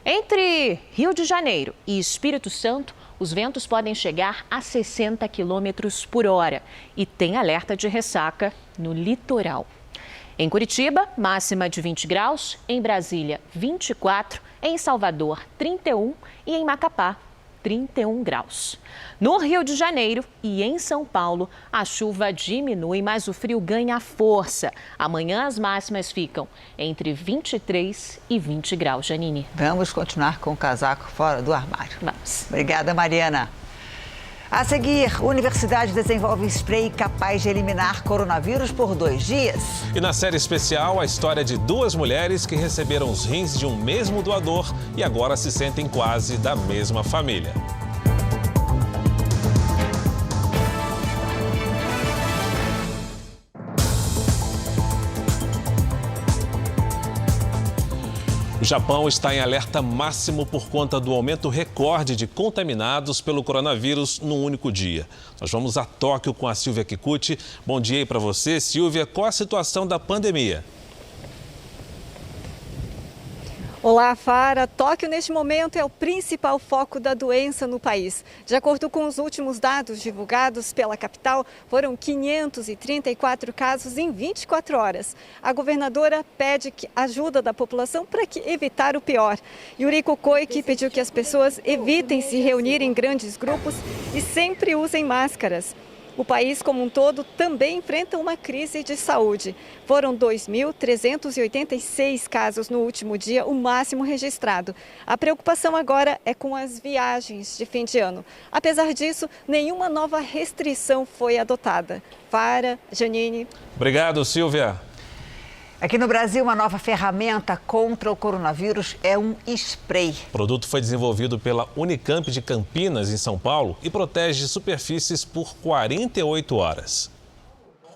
[SPEAKER 3] Entre Rio de Janeiro e Espírito Santo, os ventos podem chegar a 60 km por hora e tem alerta de ressaca no litoral. Em Curitiba, máxima de 20 graus, em Brasília, 24, em Salvador, 31 e em Macapá, 31 graus. No Rio de Janeiro e em São Paulo, a chuva diminui, mas o frio ganha força. Amanhã as máximas ficam entre 23 e 20 graus, Janine.
[SPEAKER 2] Vamos continuar com o casaco fora do armário.
[SPEAKER 3] Vamos.
[SPEAKER 2] Obrigada, Mariana. A seguir, Universidade desenvolve spray capaz de eliminar coronavírus por 2 dias.
[SPEAKER 1] E na série especial, a história de 2 mulheres que receberam os rins de um mesmo doador e agora se sentem quase da mesma família. O Japão está em alerta máximo por conta do aumento recorde de contaminados pelo coronavírus num único dia. Nós vamos a Tóquio com a Silvia Kikuchi. Bom dia aí para você, Silvia. Qual a situação da pandemia?
[SPEAKER 4] Olá, Fara. Tóquio, neste momento, é o principal foco da doença no país. De acordo com os últimos dados divulgados pela capital, foram 534 casos em 24 horas. A governadora pede ajuda da população para evitar o pior. Yuriko Koike pediu que as pessoas evitem se reunir em grandes grupos e sempre usem máscaras. O país como um todo também enfrenta uma crise de saúde. Foram 2.386 casos no último dia, o máximo registrado. A preocupação agora é com as viagens de fim de ano. Apesar disso, nenhuma nova restrição foi adotada. Fara, Janine.
[SPEAKER 1] Obrigado, Silvia.
[SPEAKER 2] Aqui no Brasil, uma nova ferramenta contra o coronavírus é um spray.
[SPEAKER 1] O produto foi desenvolvido pela Unicamp de Campinas, em São Paulo, e protege superfícies por 48 horas.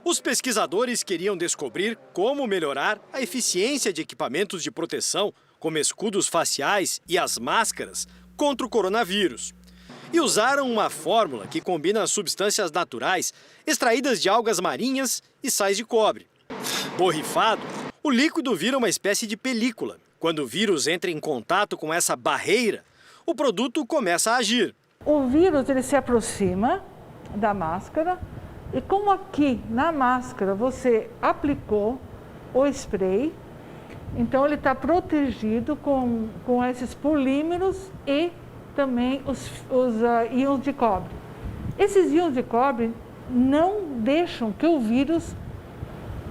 [SPEAKER 18] Os pesquisadores queriam descobrir como melhorar a eficiência de equipamentos de proteção, como escudos faciais e as máscaras, contra o coronavírus. E usaram uma fórmula que combina substâncias naturais extraídas de algas marinhas e sais de cobre. Borrifado, o líquido vira uma espécie de película. Quando o vírus entra em contato com essa barreira, o produto começa a agir.
[SPEAKER 19] O vírus ele se aproxima da máscara e como aqui na máscara você aplicou o spray, então ele está protegido com esses polímeros e também os íons de cobre. Esses íons de cobre não deixam que o vírus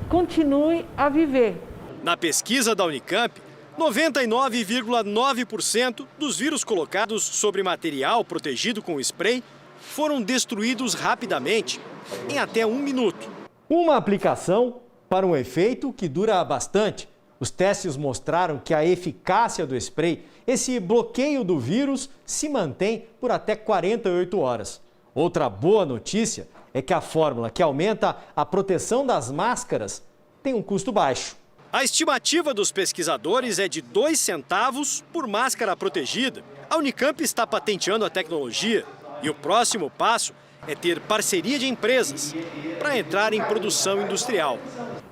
[SPEAKER 19] continue a viver.
[SPEAKER 18] Na pesquisa da Unicamp, 99,9% dos vírus colocados sobre material protegido com spray foram destruídos rapidamente, em até 1 minuto.
[SPEAKER 20] Uma aplicação para um efeito que dura bastante. Os testes mostraram que a eficácia do spray, esse bloqueio do vírus, se mantém por até 48 horas. Outra boa notícia é que a fórmula que aumenta a proteção das máscaras tem um custo baixo.
[SPEAKER 18] A estimativa dos pesquisadores é de 2 centavos por máscara protegida. A Unicamp está patenteando a tecnologia e o próximo passo é ter parceria de empresas para entrar em produção industrial.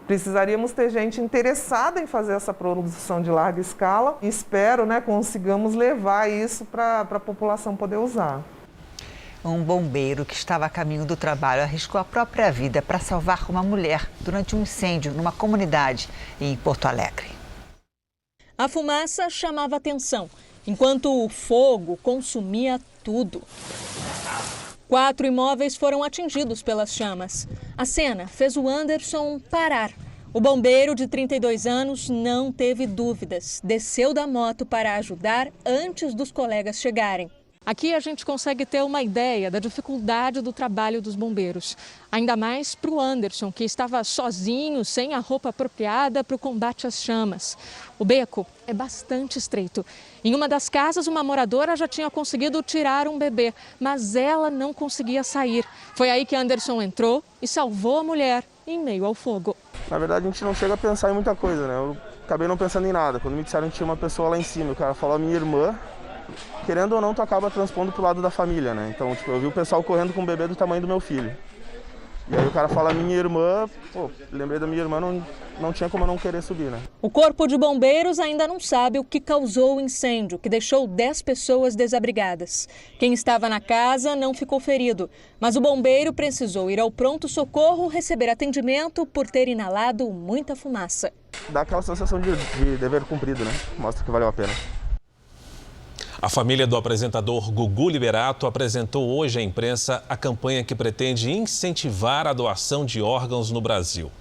[SPEAKER 21] Precisaríamos ter gente interessada em fazer essa produção de larga escala e espero, consigamos levar isso para a população poder usar.
[SPEAKER 2] Um bombeiro que estava a caminho do trabalho arriscou a própria vida para salvar uma mulher durante um incêndio numa comunidade em Porto Alegre.
[SPEAKER 22] A fumaça chamava atenção, enquanto o fogo consumia tudo. 4 imóveis foram atingidos pelas chamas. A cena fez o Anderson parar. O bombeiro de 32 anos não teve dúvidas. Desceu da moto para ajudar antes dos colegas chegarem. Aqui a gente consegue ter uma ideia da dificuldade do trabalho dos bombeiros. Ainda mais para o Anderson, que estava sozinho, sem a roupa apropriada para o combate às chamas. O beco é bastante estreito. Em uma das casas, uma moradora já tinha conseguido tirar um bebê, mas ela não conseguia sair. Foi aí que Anderson entrou e salvou a mulher em meio ao fogo.
[SPEAKER 5] Na verdade, a gente não chega a pensar em muita coisa, né? Eu acabei não pensando em nada. Quando me disseram que tinha uma pessoa lá em cima, o cara falou a minha irmã. Querendo ou não, tu acaba transpondo pro lado da família, né? Então, tipo, eu vi o pessoal correndo com um bebê do tamanho do meu filho. E aí o cara fala minha irmã, pô, lembrei da minha irmã, não tinha como eu não querer subir, né?
[SPEAKER 22] O Corpo de Bombeiros ainda não sabe o que causou o incêndio, que deixou 10 pessoas desabrigadas. Quem estava na casa não ficou ferido, mas o bombeiro precisou ir ao pronto-socorro receber atendimento por ter inalado muita fumaça.
[SPEAKER 5] Dá aquela sensação de dever cumprido, né? Mostra que valeu a pena.
[SPEAKER 1] A família do apresentador Gugu Liberato apresentou hoje à imprensa a campanha que pretende incentivar a doação de órgãos no Brasil.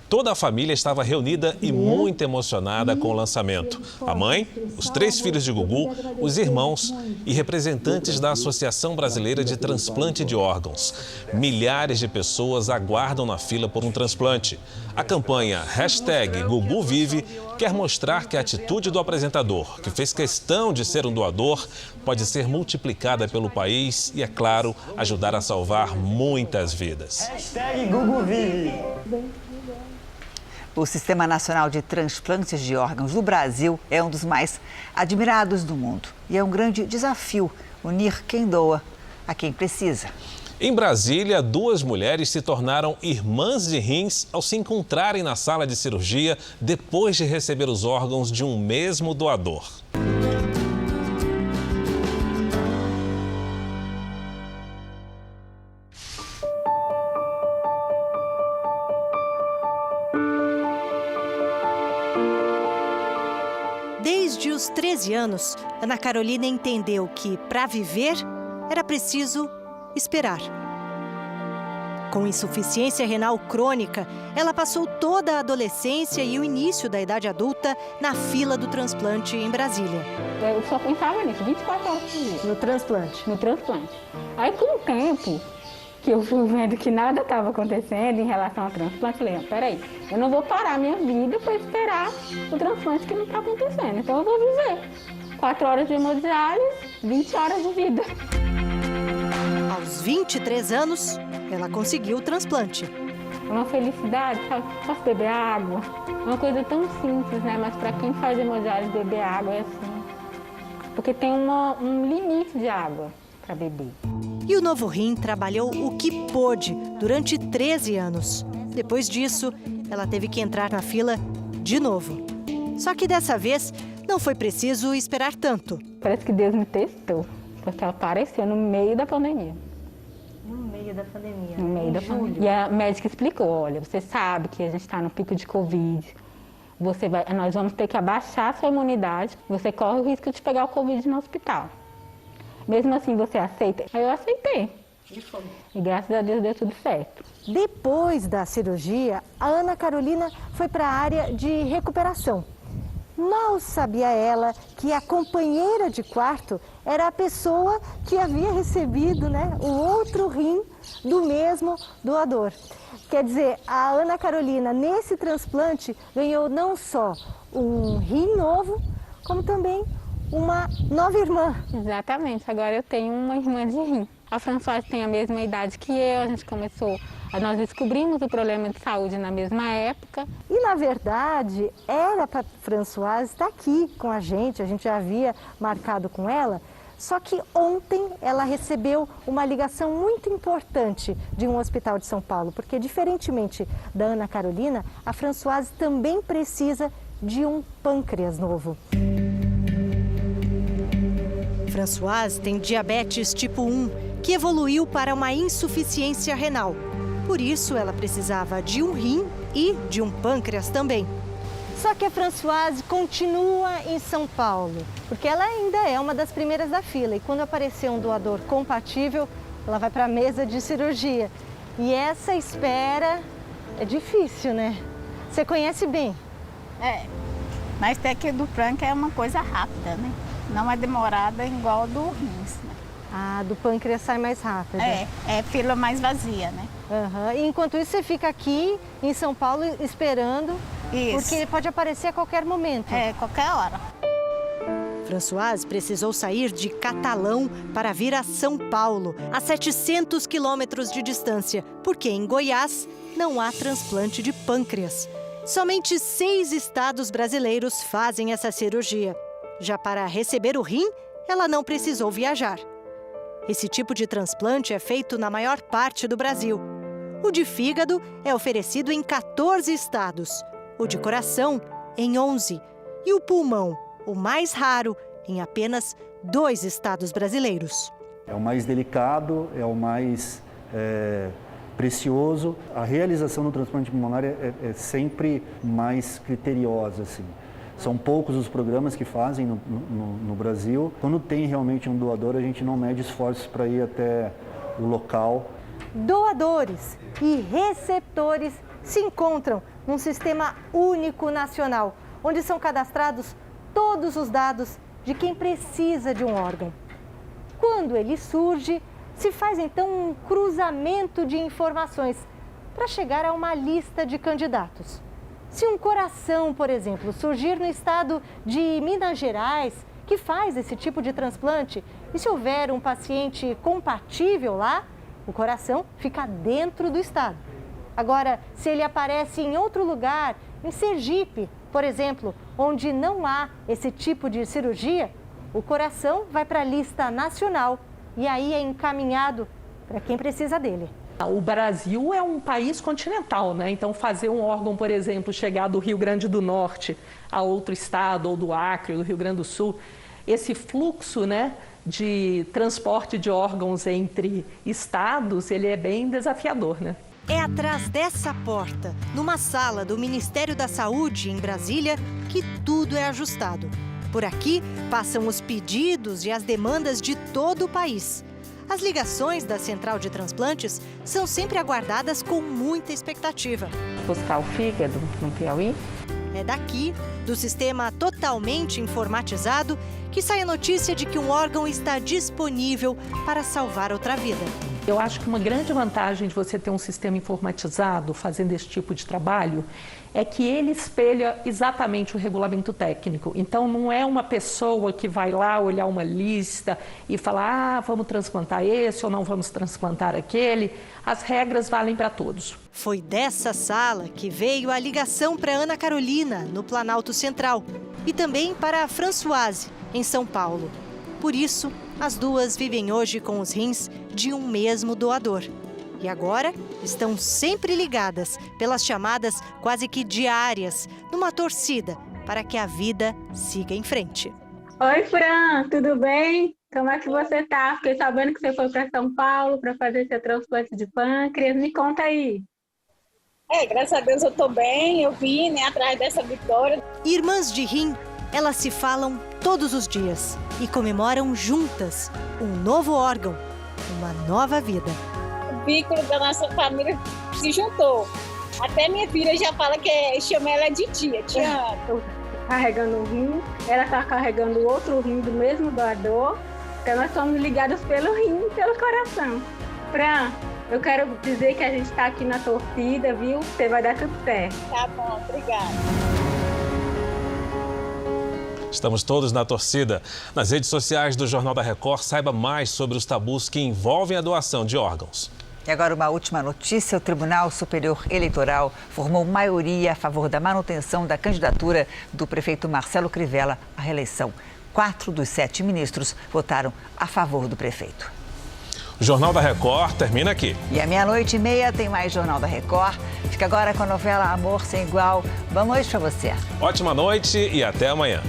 [SPEAKER 1] Toda a família estava reunida e muito emocionada com o lançamento. A mãe, os 3 filhos de Gugu, os irmãos e representantes da Associação Brasileira de Transplante de Órgãos. Milhares de pessoas aguardam na fila por um transplante. A campanha #GuguVive quer mostrar que a atitude do apresentador, que fez questão de ser um doador, pode ser multiplicada pelo país e, é claro, ajudar a salvar muitas vidas.
[SPEAKER 2] #GuguVive. O Sistema Nacional de Transplantes de Órgãos do Brasil é um dos mais admirados do mundo. E é um grande desafio unir quem doa a quem precisa.
[SPEAKER 1] Em Brasília, 2 mulheres se tornaram irmãs de rins ao se encontrarem na sala de cirurgia depois de receber os órgãos de um mesmo doador.
[SPEAKER 6] Desde os 13 anos, Ana Carolina entendeu que, para viver, era preciso esperar. Com insuficiência renal crônica, ela passou toda a adolescência e o início da idade adulta na fila do transplante em Brasília.
[SPEAKER 7] Eu só pensava nisso, 24 horas por dia.
[SPEAKER 6] No transplante?
[SPEAKER 7] No transplante. Aí, com o tempo que eu fui vendo que nada estava acontecendo em relação ao transplante, eu falei, peraí, eu não vou parar minha vida para esperar o transplante que não está acontecendo. Então, eu vou viver 4 horas de hemodiálise, 20 horas de vida.
[SPEAKER 6] Aos 23 anos, ela conseguiu o transplante.
[SPEAKER 7] Uma felicidade, sabe? Posso beber água? Uma coisa tão simples, né? Mas para quem faz hemodiálise, beber água é assim. Porque tem um limite de água para beber.
[SPEAKER 6] E o novo rim trabalhou o que pôde durante 13 anos. Depois disso, ela teve que entrar na fila de novo. Só que dessa vez, não foi preciso esperar tanto.
[SPEAKER 7] Parece que Deus me testou, porque ela apareceu no meio da pandemia.
[SPEAKER 6] No meio da pandemia.
[SPEAKER 7] No meio da pandemia. E a médica explicou, olha, você sabe que a gente está no pico de Covid, nós vamos ter que abaixar a sua imunidade, você corre o risco de pegar o Covid no hospital. Mesmo assim, você aceita? Aí eu aceitei. E graças a Deus deu tudo certo.
[SPEAKER 6] Depois da cirurgia, a Ana Carolina foi para a área de recuperação. Mal sabia ela que a companheira de quarto era a pessoa que havia recebido, o outro rim do mesmo doador. Quer dizer, a Ana Carolina, nesse transplante, ganhou não só um rim novo, como também uma nova irmã.
[SPEAKER 7] Exatamente, agora eu tenho uma irmã de rim. A Françoise tem a mesma idade que eu, nós descobrimos o problema de saúde na mesma época.
[SPEAKER 6] E, na verdade, era para a Françoise estar aqui com a gente já havia marcado com ela, só que ontem ela recebeu uma ligação muito importante de um hospital de São Paulo, porque, diferentemente da Ana Carolina, a Françoise também precisa de um pâncreas novo. Françoise tem diabetes tipo 1, que evoluiu para uma insuficiência renal. Por isso, ela precisava de um rim e de um pâncreas também. Só que a Françoise continua em São Paulo, porque ela ainda é uma das primeiras da fila. E quando aparecer um doador compatível, ela vai para a mesa de cirurgia. E essa espera é difícil, né? Você conhece bem?
[SPEAKER 8] Mas até que do pâncreas é uma coisa rápida, né? Não é demorada igual do rins, né?
[SPEAKER 6] Ah, do pâncreas sai mais rápido.
[SPEAKER 8] É fila mais vazia, né?
[SPEAKER 6] E enquanto isso, você fica aqui em São Paulo esperando, porque pode aparecer a qualquer momento.
[SPEAKER 8] Qualquer hora.
[SPEAKER 6] Françoise precisou sair de Catalão para vir a São Paulo, a 700 quilômetros de distância, porque em Goiás não há transplante de pâncreas. Somente 6 estados brasileiros fazem essa cirurgia. Já para receber o rim, ela não precisou viajar. Esse tipo de transplante é feito na maior parte do Brasil. O de fígado é oferecido em 14 estados, o de coração em 11 e o pulmão, o mais raro, em apenas 2 estados brasileiros.
[SPEAKER 9] É o mais delicado, é o mais precioso. A realização do transplante pulmonar é sempre mais criteriosa, assim. São poucos os programas que fazem no Brasil. Quando tem realmente um doador, a gente não mede esforços para ir até o local.
[SPEAKER 6] Doadores e receptores se encontram num sistema único nacional, onde são cadastrados todos os dados de quem precisa de um órgão. Quando ele surge, se faz então um cruzamento de informações para chegar a uma lista de candidatos. Se um coração, por exemplo, surgir no estado de Minas Gerais, que faz esse tipo de transplante, e se houver um paciente compatível lá, o coração fica dentro do estado. Agora, se ele aparece em outro lugar, em Sergipe, por exemplo, onde não há esse tipo de cirurgia, o coração vai para a lista nacional e aí é encaminhado para quem precisa dele.
[SPEAKER 10] O Brasil é um país continental, né? Então fazer um órgão, por exemplo, chegar do Rio Grande do Norte a outro estado, ou do Acre, ou do Rio Grande do Sul, esse fluxo, né, de transporte de órgãos entre estados, ele é bem desafiador, né?
[SPEAKER 6] É atrás dessa porta, numa sala do Ministério da Saúde, em Brasília, que tudo é ajustado. Por aqui passam os pedidos e as demandas de todo o país. As ligações da Central de Transplantes são sempre aguardadas com muita expectativa.
[SPEAKER 10] Buscar o fígado no Piauí?
[SPEAKER 6] É daqui, do sistema totalmente informatizado, que sai a notícia de que um órgão está disponível para salvar outra vida.
[SPEAKER 10] Eu acho que uma grande vantagem de você ter um sistema informatizado fazendo esse tipo de trabalho é que ele espelha exatamente o regulamento técnico. Então, não é uma pessoa que vai lá olhar uma lista e falar, vamos transplantar esse ou não vamos transplantar aquele. As regras valem para todos.
[SPEAKER 6] Foi dessa sala que veio a ligação para Ana Carolina, no Planalto Central, e também para a Françoise, em São Paulo. Por isso, as duas vivem hoje com os rins de um mesmo doador. E agora estão sempre ligadas pelas chamadas quase que diárias, numa torcida para que a vida siga em frente.
[SPEAKER 7] Oi, Fran, tudo bem? Como é que você tá? Fiquei sabendo que você foi para São Paulo para fazer seu transplante de pâncreas. Me conta aí.
[SPEAKER 8] Graças a Deus eu tô bem, eu vim, né, atrás dessa vitória.
[SPEAKER 6] Irmãs de rim, elas se falam todos os dias e comemoram juntas um novo órgão, uma nova vida.
[SPEAKER 8] O vínculo da nossa família se juntou. Até minha filha já fala que chama ela de tia.
[SPEAKER 7] Estou carregando um rim, ela está carregando outro rim do mesmo doador. Então nós somos ligados pelo rim e pelo coração. Fran, eu quero dizer que a gente está aqui na torcida, viu? Você vai dar tudo certo.
[SPEAKER 8] Tá bom, obrigada.
[SPEAKER 1] Estamos todos na torcida. Nas redes sociais do Jornal da Record, saiba mais sobre os tabus que envolvem a doação de órgãos.
[SPEAKER 2] E agora uma última notícia. O Tribunal Superior Eleitoral formou maioria a favor da manutenção da candidatura do prefeito Marcelo Crivella à reeleição. 4 dos 7 ministros votaram a favor do prefeito.
[SPEAKER 1] O Jornal da Record termina aqui.
[SPEAKER 2] E à 00:30 tem mais Jornal da Record. Fica agora com a novela Amor Sem Igual. Boa noite para você.
[SPEAKER 1] Ótima noite e até amanhã.